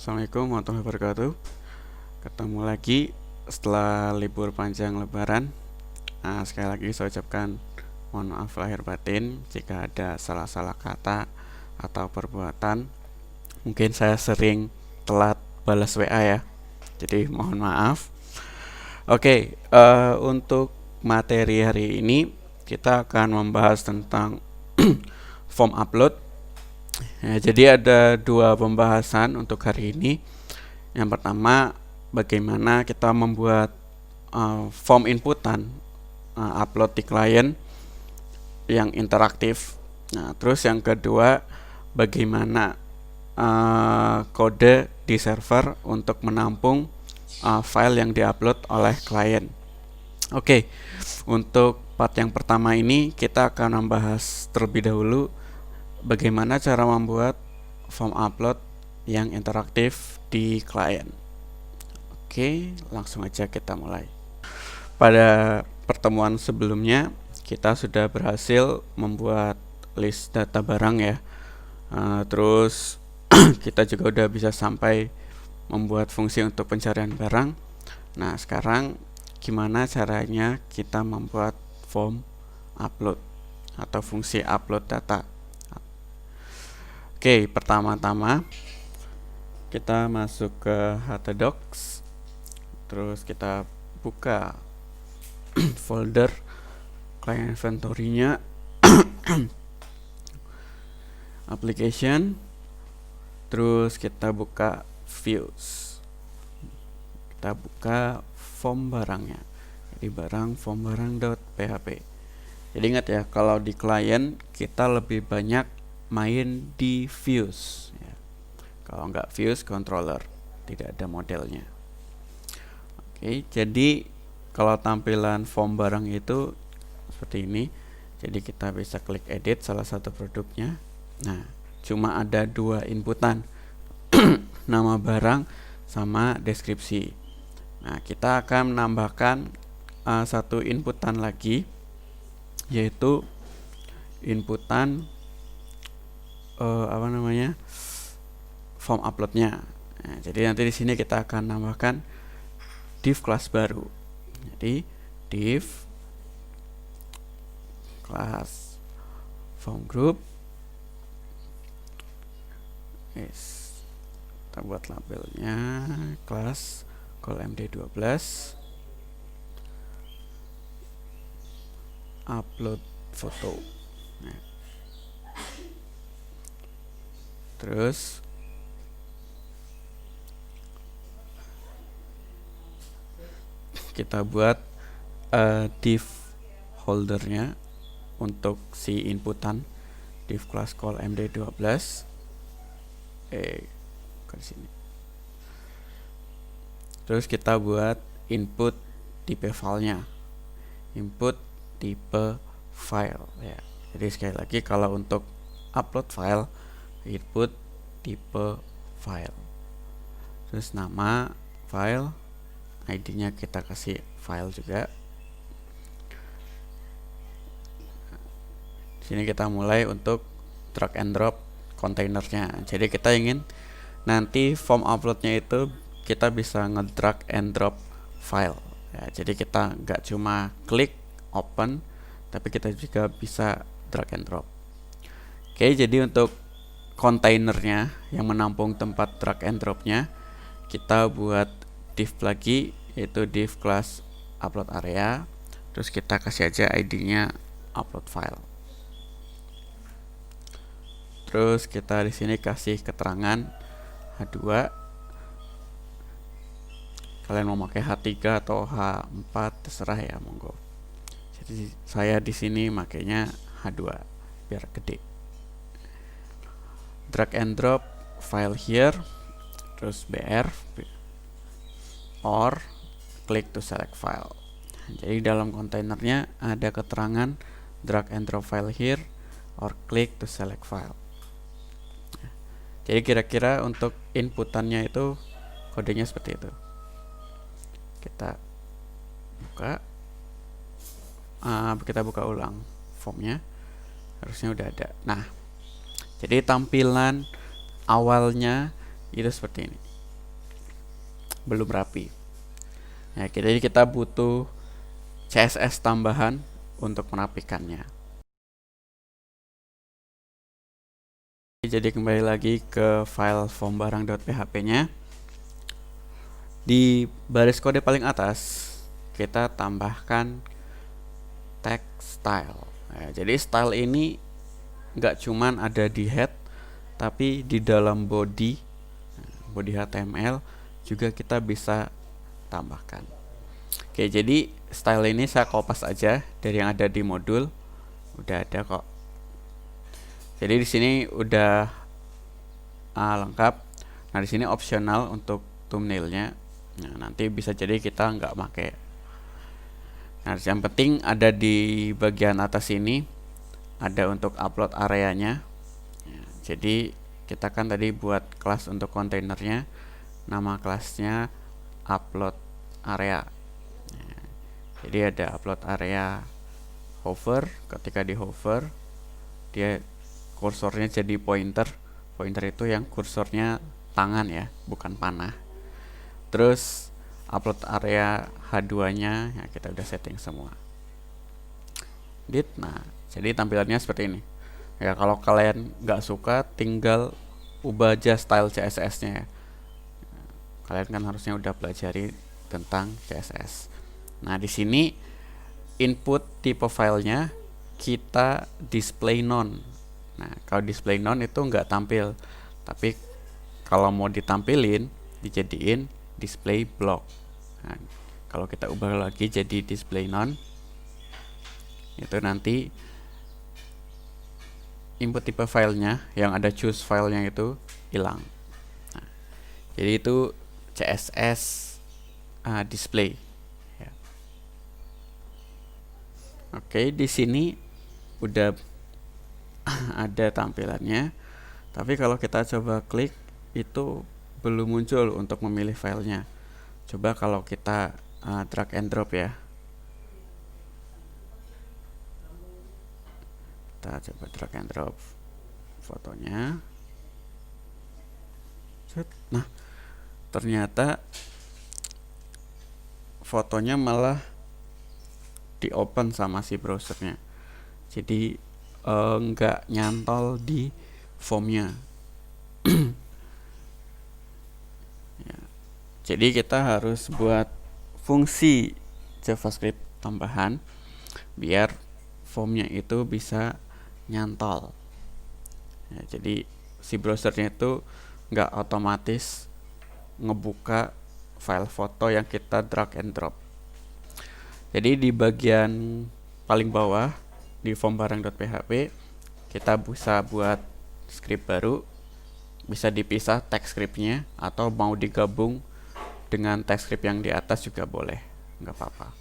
Assalamualaikum warahmatullahi wabarakatuh. Ketemu lagi setelah libur panjang lebaran. Sekali lagi saya ucapkan mohon maaf lahir batin jika ada salah-salah kata atau perbuatan. Mungkin saya sering telat balas WA ya, jadi mohon maaf. Oke, untuk materi hari ini kita akan membahas tentang form upload. Jadi ada dua pembahasan untuk hari ini. Yang pertama, bagaimana kita membuat form inputan upload di klien yang interaktif. Nah, terus yang kedua, bagaimana kode di server untuk menampung file yang diupload oleh klien. Oke, untuk part yang pertama ini kita akan membahas terlebih dahulu bagaimana cara membuat form upload yang interaktif di klien. Oke, langsung aja kita mulai. Pada pertemuan sebelumnya kita sudah berhasil membuat list data barang ya. Terus kita juga udah bisa sampai membuat fungsi untuk pencarian barang. Nah, sekarang gimana caranya kita membuat form upload atau fungsi upload data. Oke, pertama-tama kita masuk ke htdocs, terus kita buka folder client inventory-nya, application, terus kita buka views, kita buka form barangnya, jadi barang form barang.php. Jadi ingat ya, kalau di klien kita lebih banyak main di views ya. Kalau nggak views controller, tidak ada modelnya. Oke, jadi kalau tampilan form barang itu seperti ini. Jadi kita bisa klik edit salah satu produknya. Nah, cuma ada dua inputan, nama barang sama deskripsi. Nah, kita akan menambahkan satu inputan lagi, yaitu inputan form uploadnya. Nah, jadi nanti di sini kita akan nambahkan div kelas baru. Jadi div kelas form group. Kita buat labelnya kelas call md12 upload foto. Nah, terus kita buat div holdernya untuk si inputan div class call md12 ke sini. Terus kita buat input tipe filenya, input tipe file ya. Jadi sekali lagi, kalau untuk upload file, input tipe file, terus nama file, ID-nya kita kasih file juga. Sini kita mulai untuk drag and drop kontainernya. Jadi kita ingin nanti form uploadnya itu kita bisa ngedrag and drop file ya. Jadi kita nggak cuma klik open, tapi kita juga bisa drag and drop. Oke, jadi untuk kontainernya yang menampung tempat drag and dropnya, kita buat div lagi, yaitu div class upload area. Terus kita kasih aja ID-nya upload file. Terus kita di sini kasih keterangan H2. Kalian mau pakai H3 atau H4 terserah ya, monggo. Jadi saya di sini makainya H2 biar gede. Drag and drop file here, terus br or click to select file. Jadi dalam kontainernya ada keterangan drag and drop file here or click to select file. Jadi kira-kira untuk inputannya itu kodenya seperti itu. Kita buka ulang formnya, harusnya udah ada. Nah, jadi tampilan awalnya itu seperti ini. belum rapi. Nah, jadi kita butuh CSS tambahan untuk merapikannya. Jadi kembali lagi ke file form barang.php-nya. Di baris kode paling atas kita tambahkan text style. Nah, jadi style ini nggak cuman ada di head, tapi di dalam body HTML juga kita bisa tambahkan. Oke, jadi style ini saya kopas aja dari yang ada di modul, udah ada kok. Jadi di sini udah lengkap. Nah, di sini opsional untuk thumbnailnya. Nah, nanti bisa jadi kita nggak pakai. Nah, yang penting ada di bagian atas ini ada untuk upload areanya. Jadi kita kan tadi buat kelas untuk kontainernya, nama kelasnya upload area. Jadi ada upload area hover. Ketika di hover, dia kursornya jadi pointer. Pointer itu yang kursornya tangan ya, bukan panah. Terus upload area H2-nya ya kita udah setting semua. Nah, jadi tampilannya seperti ini. Ya, kalau kalian nggak suka, tinggal ubah aja style CSS-nya ya. Kalian kan harusnya udah pelajari tentang CSS. Nah, di sini input tipe filenya kita display none. Nah, kalau display none itu nggak tampil, tapi kalau mau ditampilin dijadiin display block. Nah, kalau kita ubah lagi jadi display none, itu nanti input tipe filenya yang ada choose filenya itu hilang. Nah, jadi itu CSS display. Ya. Oke, di sini udah ada tampilannya, tapi kalau kita coba klik itu belum muncul untuk memilih filenya. Coba kalau kita drag and drop ya, kita coba drag and drop fotonya. Nah, ternyata fotonya malah di open sama si browsernya, jadi nggak nyantol di formnya. Ya. Jadi kita harus buat fungsi JavaScript tambahan biar formnya itu bisa nyantol. Ya, jadi si browsernya itu nggak otomatis ngebuka file foto yang kita drag and drop. Jadi di bagian paling bawah di form barang.php kita bisa buat script baru, bisa dipisah teks scriptnya atau mau digabung dengan teks script yang di atas juga boleh, nggak apa-apa.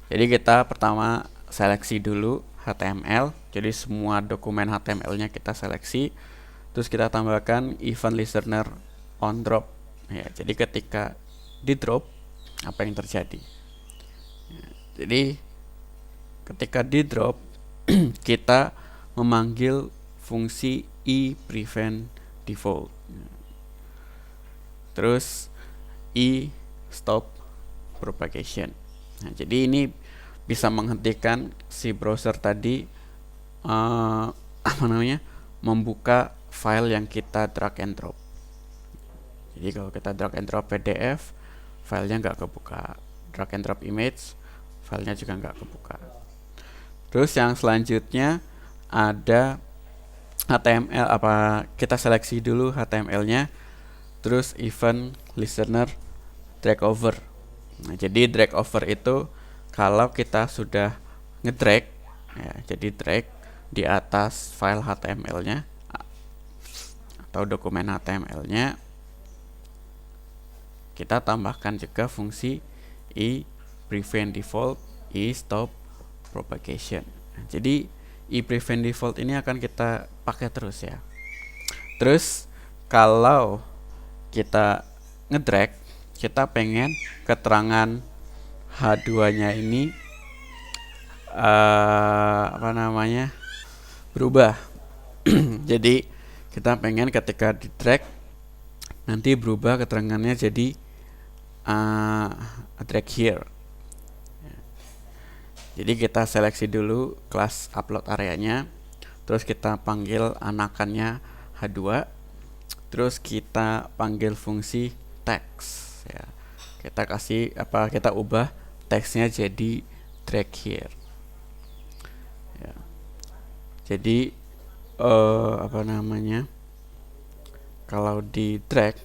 Jadi kita pertama seleksi dulu HTML, jadi semua dokumen HTML-nya kita seleksi, terus kita tambahkan event listener on drop. Ya, jadi ketika di drop apa yang terjadi? Ya, jadi ketika di drop kita memanggil fungsi prevent default, terus stop propagation. Nah, jadi ini bisa menghentikan si browser tadi membuka file yang kita drag and drop. Jadi kalau kita drag and drop PDF, filenya nggak kebuka. Drag and drop image, filenya juga nggak kebuka. Terus yang selanjutnya ada HTML, kita seleksi dulu HTML-nya, terus event listener drag over. Nah, jadi drag over itu kalau kita sudah ngedrag, ya, jadi drag di atas file HTML-nya atau dokumen HTML-nya, kita tambahkan juga fungsi prevent default, stop propagation. Jadi prevent default ini akan kita pakai terus ya. Terus kalau kita ngedrag, kita pengen keterangan H2-nya ini berubah. Jadi kita pengen ketika di drag nanti berubah keterangannya jadi drag here. Jadi kita seleksi dulu kelas upload areanya, terus kita panggil anakannya H2, terus kita panggil fungsi text ya. Kita ubah teksnya jadi drag here ya. Jadi kalau di drag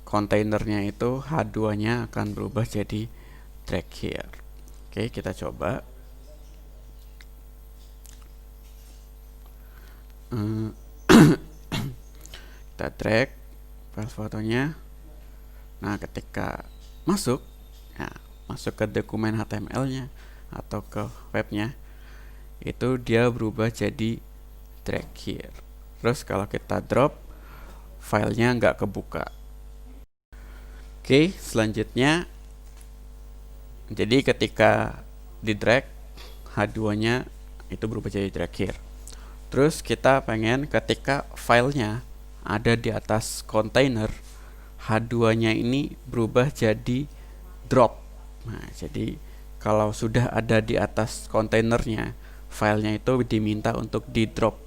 kontainernya itu H2 nya akan berubah jadi drag here. Oke, kita coba. Kita drag file fotonya. Nah, ketika masuk ke dokumen HTML-nya atau ke webnya, itu dia berubah jadi drag here. Terus kalau kita drop, filenya nggak kebuka. Oke, selanjutnya, jadi ketika di drag, H2 nya itu berubah jadi drag here. Terus kita pengen ketika filenya ada di atas kontainer, H2 nya ini berubah jadi drop. Nah, jadi kalau sudah ada di atas kontainernya, filenya itu diminta untuk di drop.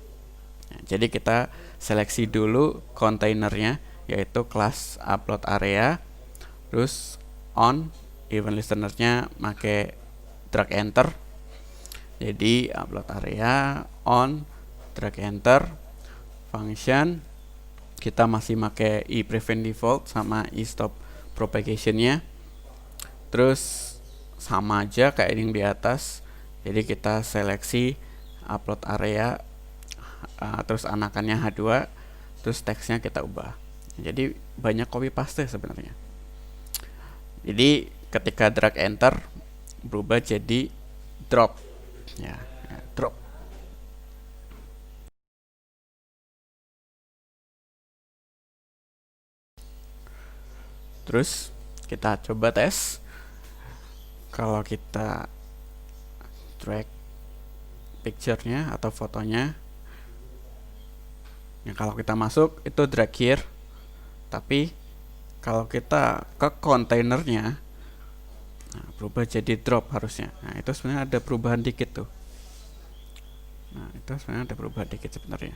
Nah, jadi kita seleksi dulu kontainernya, yaitu kelas upload area, terus on event listener-nya pakai drag enter. Jadi upload area on drag enter, function kita masih pakai prevent default sama stop propagation-nya. Terus sama aja kayak yang di atas. Jadi kita seleksi upload area, terus anakannya H2, terus teksnya kita ubah. Jadi banyak copy paste sebenarnya. Jadi ketika drag enter berubah jadi drop ya, drop. Terus kita coba tes. Kalau kita drag picture-nya atau fotonya, ya kalau kita masuk itu drag here, tapi kalau kita ke kontainernya, berubah jadi drop harusnya. Nah, itu sebenarnya ada perubahan dikit tuh. Nah, itu sebenarnya ada perubahan dikit sebenarnya.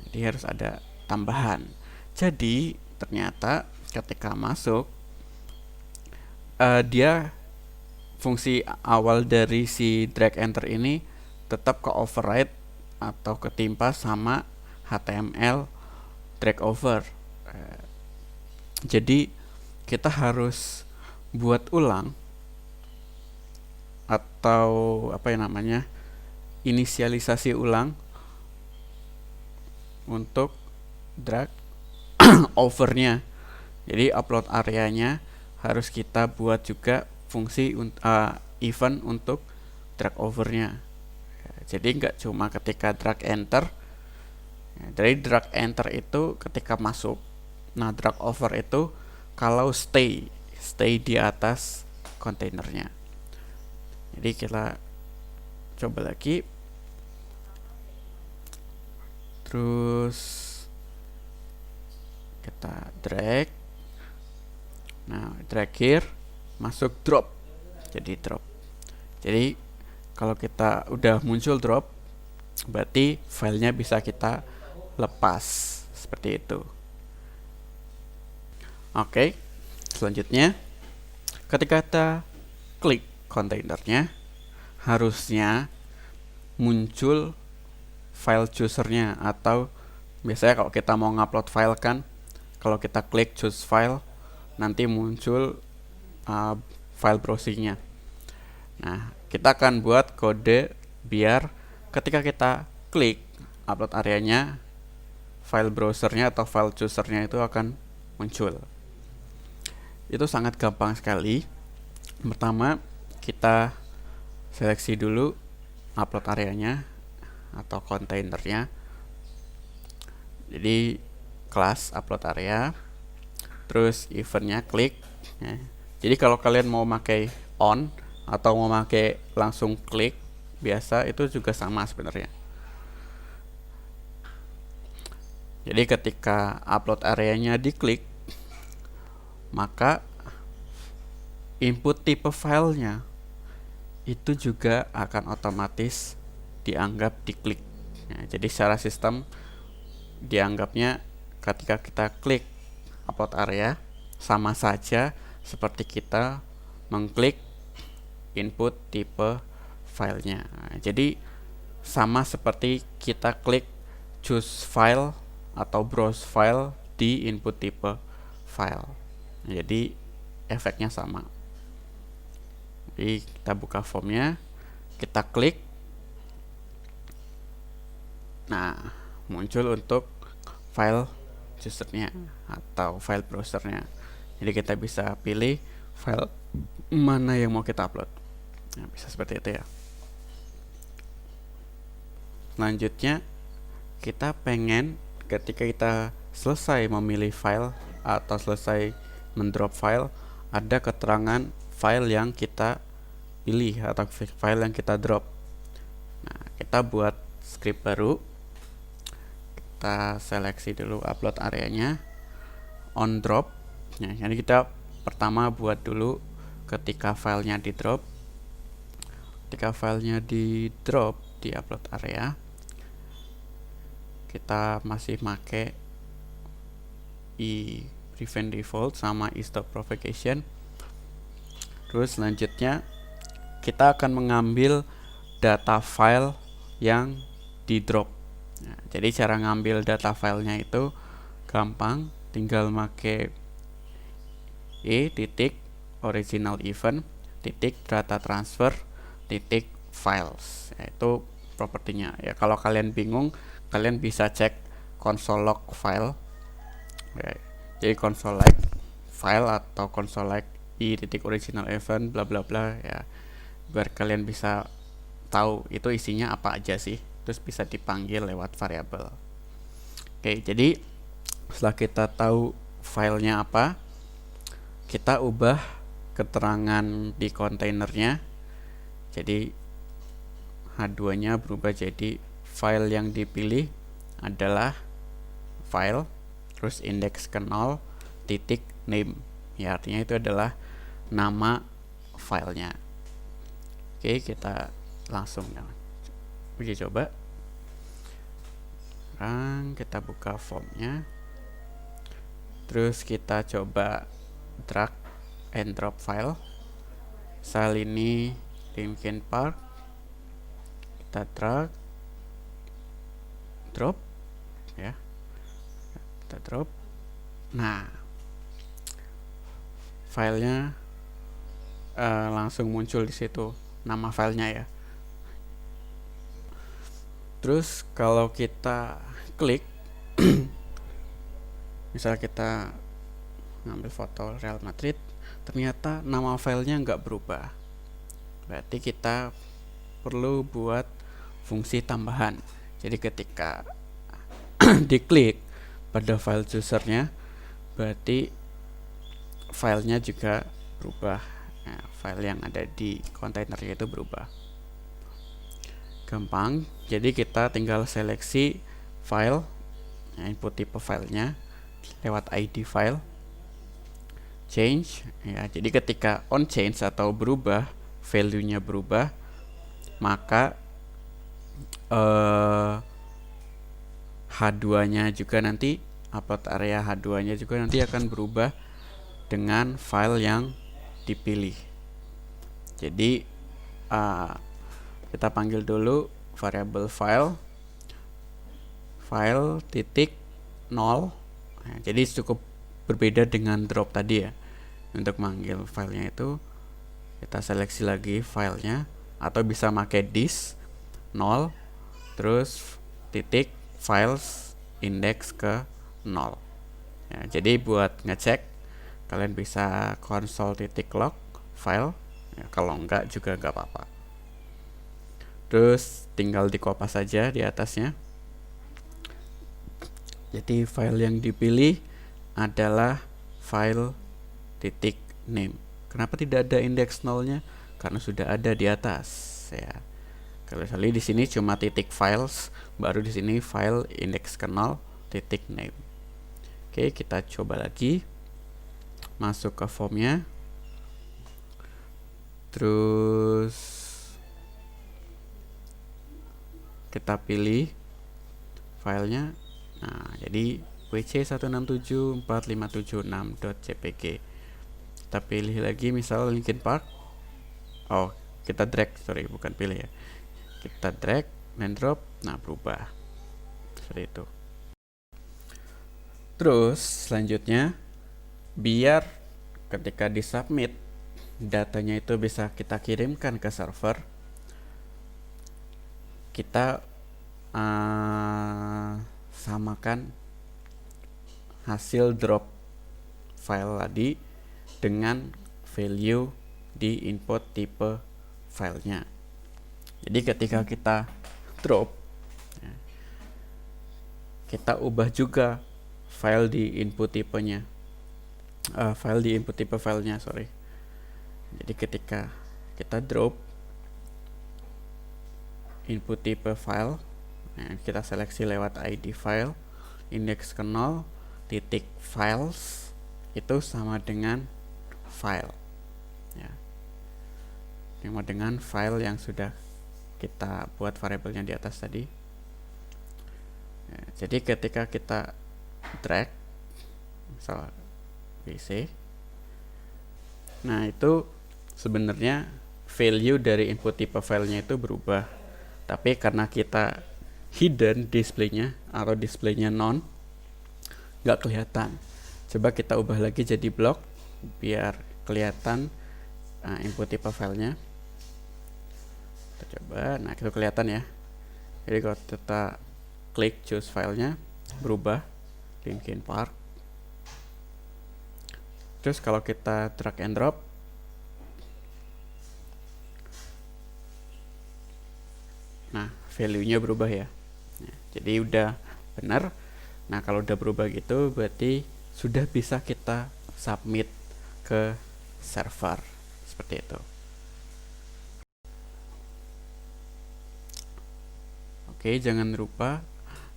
Jadi harus ada tambahan. Jadi ternyata ketika masuk, dia fungsi awal dari si drag enter ini tetap ke override atau ketimpa sama HTML drag over. Jadi kita harus buat ulang atau inisialisasi ulang untuk drag overnya. Jadi upload areanya harus kita buat juga fungsi event untuk drag overnya. Jadi nggak cuma ketika drag enter. Dari drag enter itu ketika masuk. Nah, drag over itu kalau stay di atas kontainernya. Jadi kita coba lagi. Terus kita drag. Nah, drag here, masuk drop. Jadi drop. Jadi kalau kita udah muncul drop, berarti filenya bisa kita lepas seperti itu. Oke, selanjutnya ketika kita klik kontainernya, harusnya muncul file chooser-nya, atau biasanya kalau kita mau ngupload file kan, kalau kita klik choose file, nanti muncul file browsing-nya. Nah, kita akan buat kode biar ketika kita klik upload areanya, file browsernya atau file chooser-nya itu akan muncul. Itu sangat gampang sekali. Pertama, kita seleksi dulu upload areanya atau kontainernya. Jadi kelas upload area, terus eventnya klik ya. Jadi kalau kalian mau pakai on atau mau pakai langsung klik biasa, itu juga sama sebenarnya. Jadi ketika upload areanya diklik, maka input tipe filenya itu juga akan otomatis dianggap diklik. Nah, jadi secara sistem dianggapnya ketika kita klik upload area sama saja seperti kita mengklik input tipe filenya. Nah, jadi sama seperti kita klik choose file atau browse file di input tipe file. Nah, jadi efeknya sama. Jadi kita buka formnya, kita klik. Nah, muncul untuk file usernya atau file browsernya. Jadi kita bisa pilih file mana yang mau kita upload. Nah, bisa seperti itu ya. Selanjutnya, kita pengen ketika kita selesai memilih file atau selesai mendrop file, ada keterangan file yang kita pilih atau file yang kita drop. Nah, kita buat script baru. Kita seleksi dulu upload areanya, on drop. Nah, jadi kita pertama buat dulu ketika filenya di drop. Ketika filenya di drop di upload area, kita masih make i prevent default sama i stop propagation. Terus selanjutnya kita akan mengambil data file yang di drop. Nah, jadi cara ngambil data filenya itu gampang, tinggal make titik original event titik data transfer titik files, yaitu propertinya ya. Kalau kalian bingung, kalian bisa cek console log file ya. Jadi console log file atau console log titik original event bla bla bla ya, biar kalian bisa tahu itu isinya apa aja sih, terus bisa dipanggil lewat variabel. Oke, jadi setelah kita tahu filenya apa, kita ubah keterangan di kontainernya. Jadi H2 nya berubah jadi file yang dipilih adalah file terus indeks ke 0 titik name ya, artinya itu adalah nama filenya. Oke, kita langsung uji coba. Sekarang kita buka formnya, terus kita coba drag and drop file. Misal ini Linkin Park, kita drag, drop ya, kita drop. Nah, filenya langsung muncul di situ nama filenya ya. Terus kalau kita klik misal kita ngambil foto Real Madrid, ternyata nama filenya nggak berubah. Berarti kita perlu buat fungsi tambahan. Jadi ketika diklik pada file usernya, berarti filenya juga berubah. Nah, file yang ada di kontainernya itu berubah. Gampang. Jadi kita tinggal seleksi file, input tipe filenya lewat ID file, change ya. Jadi ketika on change atau berubah, value-nya berubah, maka H2-nya juga nanti, upload area H2-nya juga nanti akan berubah dengan file yang dipilih. Jadi kita panggil dulu variabel file titik 0. Nah, jadi cukup berbeda dengan drop tadi ya. Untuk manggil filenya itu kita seleksi lagi filenya, atau bisa pakai this 0 terus titik files index ke 0 ya. Jadi buat ngecek kalian bisa console titik log file ya, kalau enggak juga enggak apa-apa. Terus tinggal dikopas saja di atasnya. Jadi file yang dipilih adalah file titik name. Kenapa tidak ada indeks 0-nya? Karena sudah ada di atas ya. Kalau misalnya di sini cuma titik files, baru di sini file indeks ke 0, titik name. Oke, kita coba lagi masuk ke formnya, terus kita pilih filenya. Nah, jadi wc1674576.jpg. Kita pilih lagi misal Linkin Park. Oh, kita drag, bukan pilih ya. Kita drag dan drop, nah berubah seperti itu. Terus selanjutnya, biar ketika disubmit datanya itu bisa kita kirimkan ke server, kita samakan hasil drop file tadi dengan value di input tipe filenya. Jadi ketika kita drop, kita ubah juga file di input tipenya, file di input tipe filenya, Jadi ketika kita drop input tipe file, kita seleksi lewat ID file, indeks ke 0, titik files itu sama dengan file, ya, sama dengan file yang sudah kita buat variabelnya di atas tadi. Ya, jadi ketika kita drag misal WC, nah itu sebenarnya value dari input tipe filenya itu berubah, tapi karena kita hidden displaynya atau displaynya non, nggak kelihatan. Coba kita ubah lagi jadi block biar kelihatan input tipe filenya. Kita coba, nah itu kelihatan ya. Jadi kalau kita klik choose filenya, berubah Linkin Park. Terus kalau kita drag and drop, nah value-nya berubah ya. Nah, jadi udah benar. Nah kalau udah berubah gitu, berarti sudah bisa kita submit ke server seperti itu. Oke, jangan lupa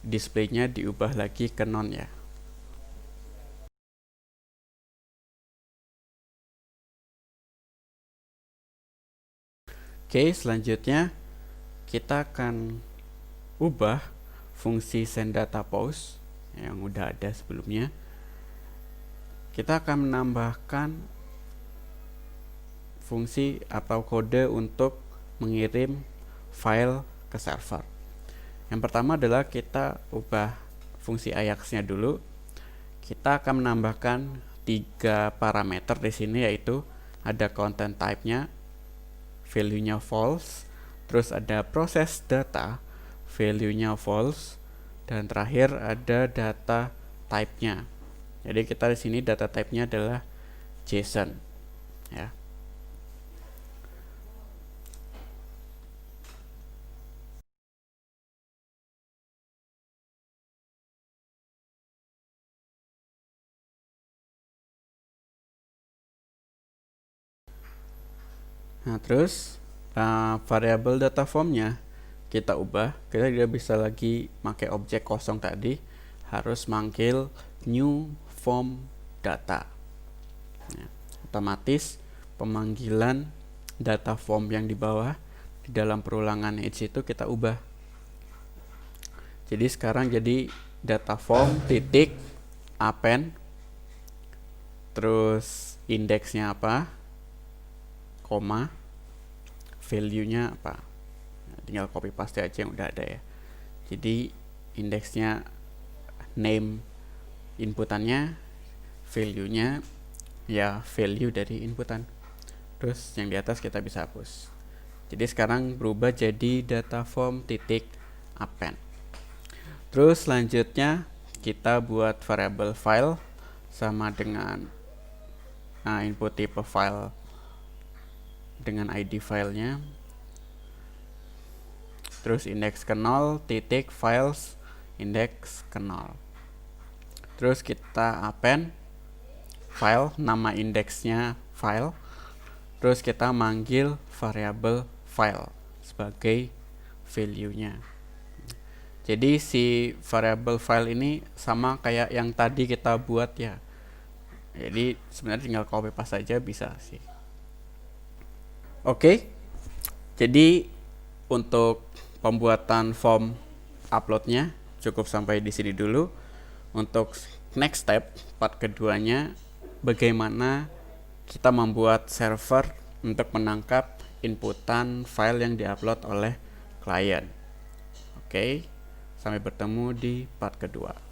displaynya diubah lagi ke non ya. Oke, selanjutnya kita akan ubah fungsi send data pause yang udah ada sebelumnya. Kita akan menambahkan fungsi atau kode untuk mengirim file ke server. Yang pertama adalah kita ubah fungsi Ajax-nya dulu. Kita akan menambahkan 3 parameter di sini, yaitu ada content type-nya, value-nya false, terus ada process data, value-nya false, dan terakhir ada data type-nya. Jadi kita di sini data type-nya adalah JSON, ya. Nah, terus variabel data formnya kita ubah. Kita tidak bisa lagi pakai objek kosong tadi, harus manggil new form data. Nah, otomatis pemanggilan data form yang di bawah di dalam perulangan each itu kita ubah. Jadi sekarang jadi data form titik append, terus indeksnya apa, koma, value-nya apa. Nah, tinggal copy paste aja yang udah ada ya. Jadi indeksnya name inputannya, value-nya ya value dari inputan. Terus yang di atas kita bisa hapus. Jadi sekarang berubah jadi data form titik append. Terus selanjutnya kita buat variabel file sama dengan input tipe file dengan ID filenya, terus indeks ke 0 titik files indeks ke 0. Terus kita append file, nama indeksnya file, terus kita manggil variabel file sebagai value-nya. Jadi si variable file ini sama kayak yang tadi kita buat ya. Jadi sebenarnya tinggal copy paste saja bisa sih. Oke. Jadi untuk pembuatan form uploadnya cukup sampai di sini dulu. Untuk next step, part keduanya, bagaimana kita membuat server untuk menangkap inputan file yang diupload oleh klien. Oke, sampai bertemu di part kedua.